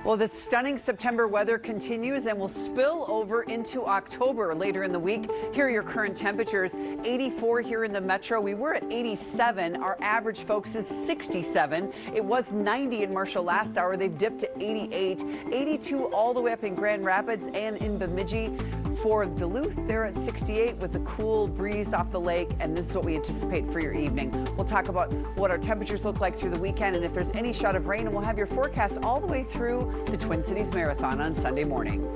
Well, this stunning September weather continues and will spill over into October later in the week. Here are your current temperatures. 84 here in the metro. We were at 87. Our average, folks, is 67. It was 90 in Marshall last hour. They've dipped to 88. 82 all the way up in Grand Rapids and in Bemidji. For Duluth, they're at 68 with the cool breeze off the lake, and this is what we anticipate for your evening. We'll talk about what our temperatures look like through the weekend and if there's any shot of rain, and we'll have your forecast all the way through the Twin Cities Marathon on Sunday morning.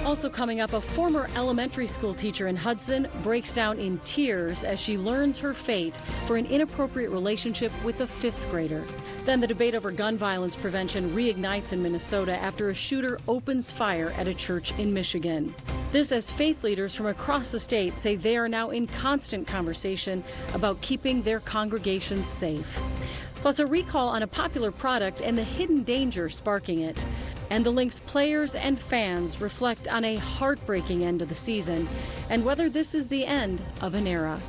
Also coming up, a former elementary school teacher in Hudson breaks down in tears as she learns her fate for an inappropriate relationship with a fifth grader. Then the debate over gun violence prevention reignites in Minnesota after a shooter opens fire at a church in Michigan. This as faith leaders from across the state say they are now in constant conversation about keeping their congregations safe. Plus a recall on a popular product and the hidden danger sparking it. And the Lynx players and fans reflect on a heartbreaking end of the season and whether this is the end of an era.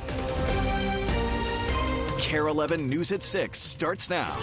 KARE 11 News at 6 starts now.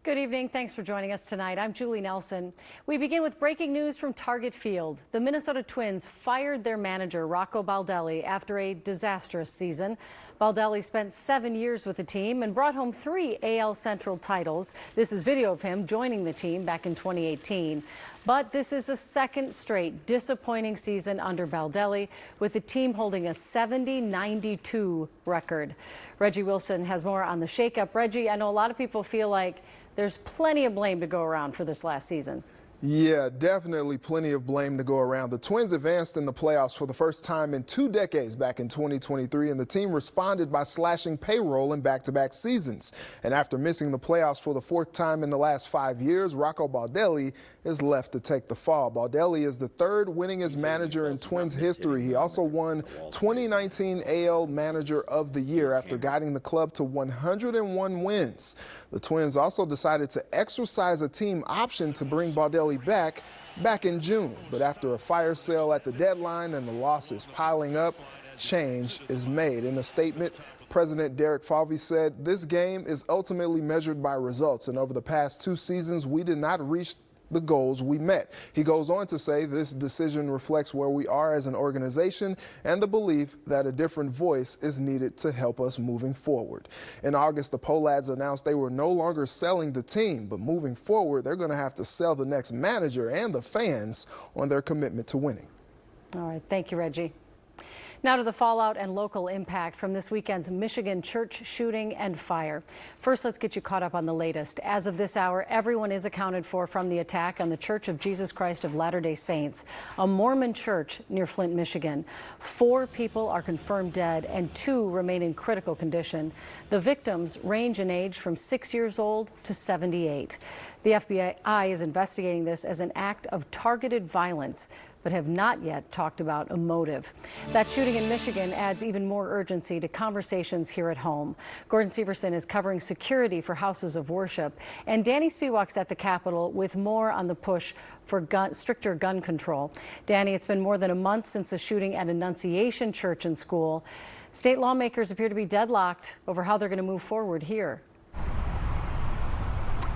Good evening. Thanks for joining us tonight. I'm Julie Nelson. We begin with breaking news from Target Field. The Minnesota Twins fired their manager, Rocco Baldelli, after a disastrous season. Baldelli spent 7 years with the team and brought home 3 AL Central titles. This is video of him joining the team back in 2018. But this is a second straight disappointing season under Baldelli, with the team holding a 70-92 record. Reggie Wilson has more on the shakeup. Reggie, I know a lot of people feel like there's plenty of blame to go around for this last season. Yeah, definitely plenty of blame to go around. The Twins advanced in the playoffs for the first time in 2 decades back in 2023, and the team responded by slashing payroll in back-to-back seasons. And after missing the playoffs for the 4th time in the last 5 years, Rocco Baldelli is left to take the fall. Baldelli is the 3rd winningest manager in Twins history. He also won 2019 AL Manager of the Year after guiding the club to 101 wins. The Twins also decided to exercise a team option to bring Baldelli back in June. But after a fire sale at the deadline and the losses piling up, change is made. In a statement, President Derek Falvey said, "This game is ultimately measured by results, and over the past 2 seasons, we did not reach the goals we met." He goes on to say this decision reflects where we are as an organization and the belief that a different voice is needed to help us moving forward. In August, the Pohlads announced they were no longer selling the team, but moving forward, they're going to have to sell the next manager and the fans on their commitment to winning. All right. Thank you, Reggie. Now to the fallout and local impact from this weekend's Michigan church shooting and fire. First, let's get you caught up on the latest. As of this hour, everyone is accounted for from the attack on the Church of Jesus Christ of Latter-day Saints, a Mormon church near Flint, Michigan. 4 people are confirmed dead and 2 remain in critical condition. The victims range in age from 6 years old to 78. The FBI is investigating this as an act of targeted violence, but have not yet talked about a motive. That shooting in Michigan adds even more urgency to conversations here at home. Gordon Severson is covering security for houses of worship, and Danny Spiewak's at the Capitol with more on the push for stricter gun control. Danny, it's been more than a month since the shooting at Annunciation Church and School. State lawmakers appear to be deadlocked over how they're going to move forward here.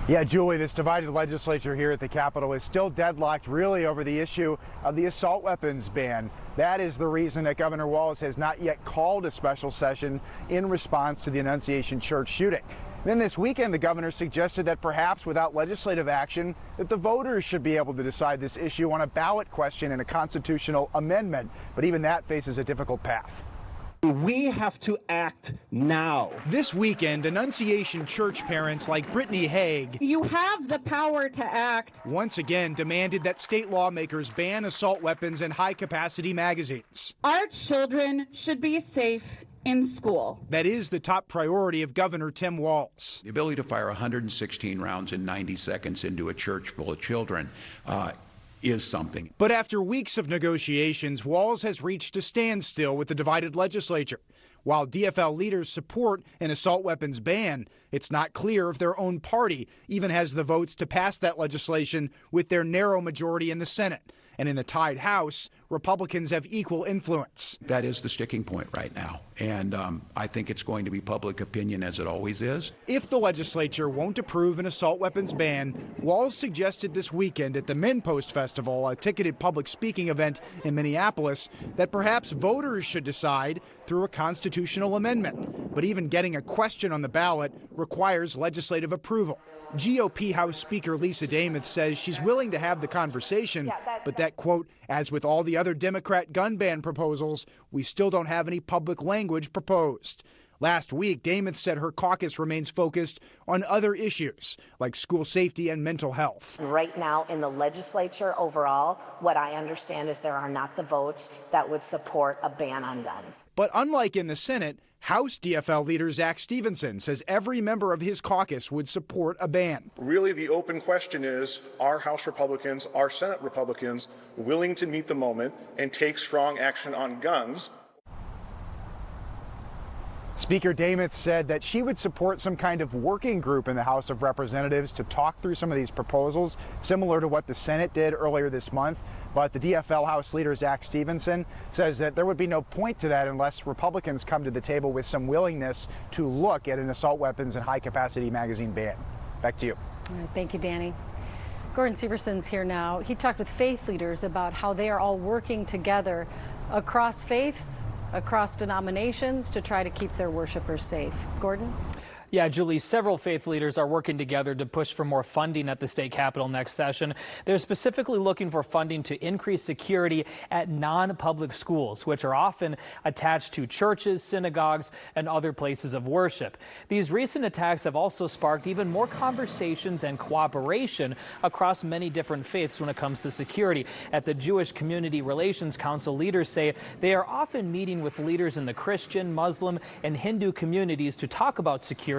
Yeah, Julie, this divided legislature here at the Capitol is still deadlocked really over the issue of the assault weapons ban. That is the reason that Governor Walz has not yet called a special session in response to the Annunciation Church shooting. Then this weekend, the governor suggested that perhaps without legislative action, that the voters should be able to decide this issue on a ballot question and a constitutional amendment. But even that faces a difficult path. We have to act now. This weekend, Annunciation Church parents like Brittany Haig, you have the power to act, once again demanded that state lawmakers ban assault weapons and high-capacity magazines. Our children should be safe in school. That is the top priority of Governor Tim Walz. The ability to fire 116 rounds in 90 seconds into a church full of children is something. But after weeks of negotiations, Walz has reached a standstill with the divided legislature. While DFL leaders support an assault weapons ban, it's not clear if their own party even has the votes to pass that legislation with their narrow majority in the Senate. And in the tied House, Republicans have equal influence. That is the sticking point right now. And I think it's going to be public opinion, as it always is. If the legislature won't approve an assault weapons ban, Walz suggested this weekend at the MinPost Festival, a ticketed public speaking event in Minneapolis, that perhaps voters should decide through a constitutional amendment. But even getting a question on the ballot requires legislative approval. GOP House Speaker Lisa Demuth says she's willing to have the conversation, but that, quote, as with all the other Democrat gun ban proposals, we still don't have any public language proposed. Last week, Demuth said her caucus remains focused on other issues like school safety and mental health. Right now in the legislature overall, what I understand is there are not the votes that would support a ban on guns. But unlike in the Senate, House DFL leader Zach Stevenson says every member of his caucus would support a ban. Really, the open question is, are House Republicans, are Senate Republicans willing to meet the moment and take strong action on guns? Speaker Demuth said that she would support some kind of working group in the House of Representatives to talk through some of these proposals, similar to what the Senate did earlier this month. But the DFL House leader, Zach Stevenson, says that there would be no point to that unless Republicans come to the table with some willingness to look at an assault weapons and high-capacity magazine ban. Back to you. All right, thank you, Danny. Gordon Severson's here now. He talked with faith leaders about how they are all working together across faiths, across denominations to try to keep their worshipers safe. Gordon? Yeah, Julie, several faith leaders are working together to push for more funding at the state capitol next session. They're specifically looking for funding to increase security at non-public schools, which are often attached to churches, synagogues, and other places of worship. These recent attacks have also sparked even more conversations and cooperation across many different faiths when it comes to security. At the Jewish Community Relations Council, leaders say they are often meeting with leaders in the Christian, Muslim, and Hindu communities to talk about security.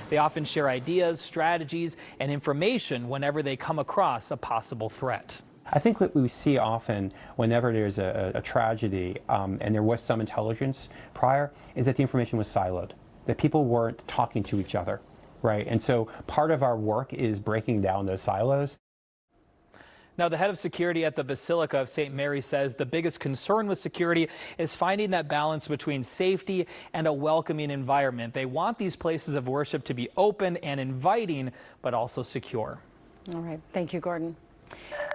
They often share ideas, strategies, and information whenever they come across a possible threat. I think what we see often whenever there's a tragedy and there was some intelligence prior is that the information was siloed, that people weren't talking to each other, right? And so part of our work is breaking down those silos. Now, the head of security at the Basilica of St. Mary says the biggest concern with security is finding that balance between safety and a welcoming environment. They want these places of worship to be open and inviting, but also secure. All right. Thank you, Gordon.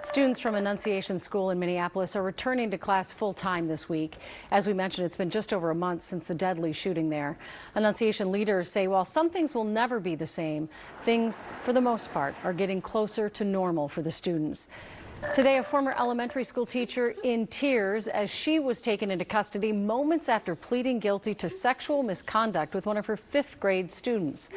Students from Annunciation School in Minneapolis are returning to class full-time this week. As we mentioned, it's been just over a month since the deadly shooting there. Annunciation leaders say while some things will never be the same, things, for the most part, are getting closer to normal for the students. Today, a former elementary school teacher in tears as she was taken into custody moments after pleading guilty to sexual misconduct with one of her 5th grade students.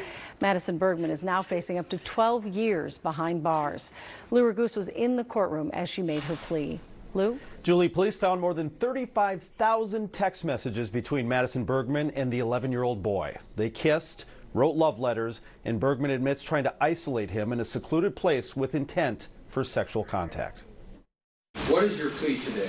Madison Bergman is now facing up to 12 years behind bars. Lou Ragoose was in the courtroom as she made her plea. Lou? Julie, police found more than 35,000 text messages between Madison Bergman and the 11-year-old boy. They kissed, wrote love letters, and Bergman admits trying to isolate him in a secluded place with intent for sexual contact. What is your plea today?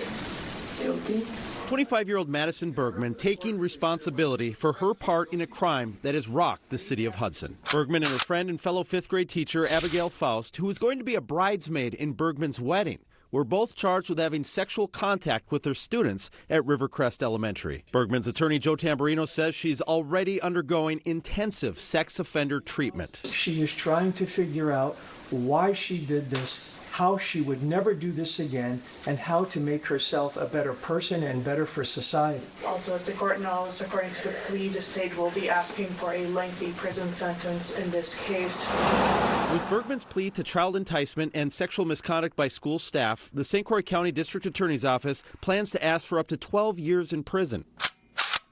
Guilty. 25-year-old Madison Bergman taking responsibility for her part in a crime that has rocked the city of Hudson. Bergman and her friend and fellow 5th grade teacher Abigail Faust, who was going to be a bridesmaid in Bergman's wedding, were both charged with having sexual contact with their students at Rivercrest Elementary. Bergman's attorney Joe Tamburino says she's already undergoing intensive sex offender treatment. She is trying to figure out why she did this, how she would never do this again, and how to make herself a better person and better for society. Also, as the court knows, according to the plea, the state will be asking for a lengthy prison sentence in this case. With Bergman's plea to child enticement and sexual misconduct by school staff, the St. Croix County District Attorney's Office plans to ask for up to 12 years in prison.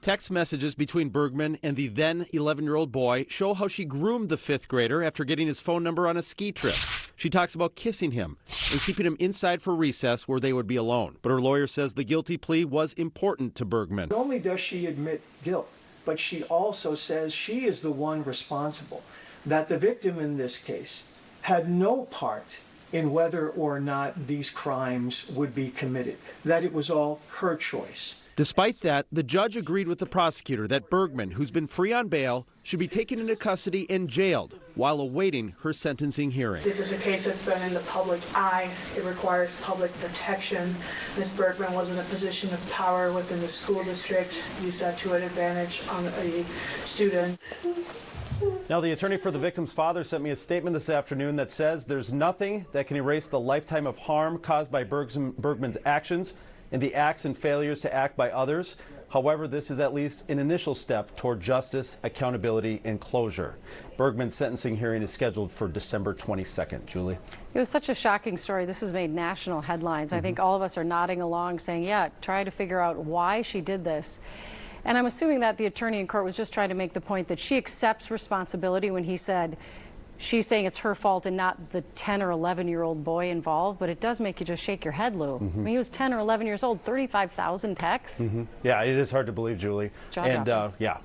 Text messages between Bergman and the then 11-year-old boy show how she groomed the 5th grader after getting his phone number on a ski trip. She talks about kissing him and keeping him inside for recess where they would be alone. But her lawyer says the guilty plea was important to Bergman. Not only does she admit guilt, but she also says she is the one responsible, that the victim in this case had no part in whether or not these crimes would be committed, that it was all her choice. Despite that, the judge agreed with the prosecutor that Bergman, who's been free on bail, should be taken into custody and jailed while awaiting her sentencing hearing. This is a case that's been in the public eye. It requires public protection. Ms. Bergman was in a position of power within the school district, used that to an advantage on a student. Now, the attorney for the victim's father sent me a statement this afternoon that says there's nothing that can erase the lifetime of harm caused by Bergman's actions and the acts and failures to act by others. However, this is at least an initial step toward justice, accountability, and closure. Bergman's sentencing hearing is scheduled for December 22nd. Julie? It was such a shocking story. This has made national headlines. I think all of us are nodding along saying, yeah, try to figure out why she did this. And I'm assuming that the attorney in court was just trying to make the point that she accepts responsibility when he said she's saying it's her fault and not the 10 or 11-year-old boy involved. But it does make you just shake your head, Lou. I mean, he was 10 or 11 years old, 35,000 texts. Yeah, it is hard to believe, Julie. Yeah.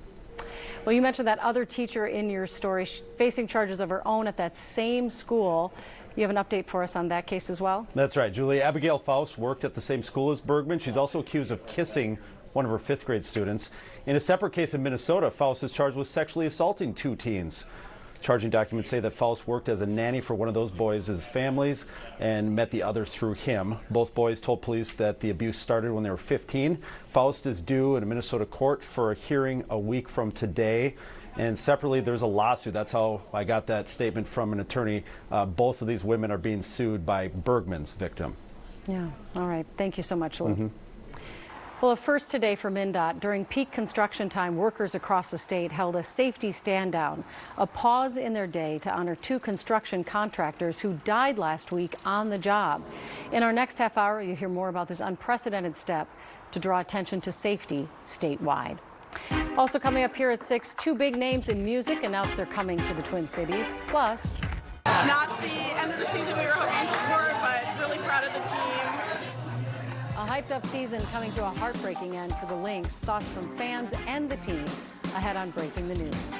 Well, you mentioned that other teacher in your story facing charges of her own at that same school. You have an update for us on that case as well? That's right, Julie. Abigail Faust worked at the same school as Bergman. She's also accused of kissing one of her 5th grade students. In a separate case in Minnesota, Faust is charged with sexually assaulting 2 teens. Charging documents say that Faust worked as a nanny for one of those boys' families and met the other through him. Both boys told police that the abuse started when they were 15. Faust is due in a Minnesota court for a hearing a week from today. And separately, there's a lawsuit. That's how I got that statement from an attorney. Both of these women are being sued by Bergman's victim. Yeah. All right. Thank you so much, Lou. Well, a first today for MnDOT. During peak construction time, workers across the state held a safety stand down, a pause in their day to honor 2 construction contractors who died last week on the job. In our next half hour, you'll hear more about this unprecedented step to draw attention to safety statewide. Also coming up here at 6, 2 big names in music announced they're coming to the Twin Cities. Plus, not the end of the season we were hoping for, but really proud of the team. a hyped-up season coming to a heartbreaking end for the Lynx. Thoughts from fans and the team ahead on Breaking the News.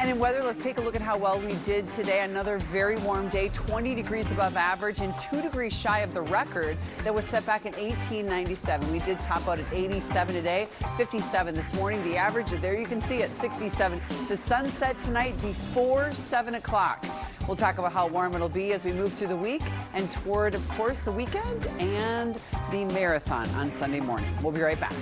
And in weather, let's take a look at how well we did today. Another very warm day, 20 degrees above average and 2 degrees shy of the record that was set back in 1897. We did top out at 87 today, 57 this morning. The average, there you can see it, 67. The sunset tonight before 7 o'clock. We'll talk about how warm it'll be as we move through the week and toward, of course, the weekend and the marathon on Sunday morning. We'll be right back.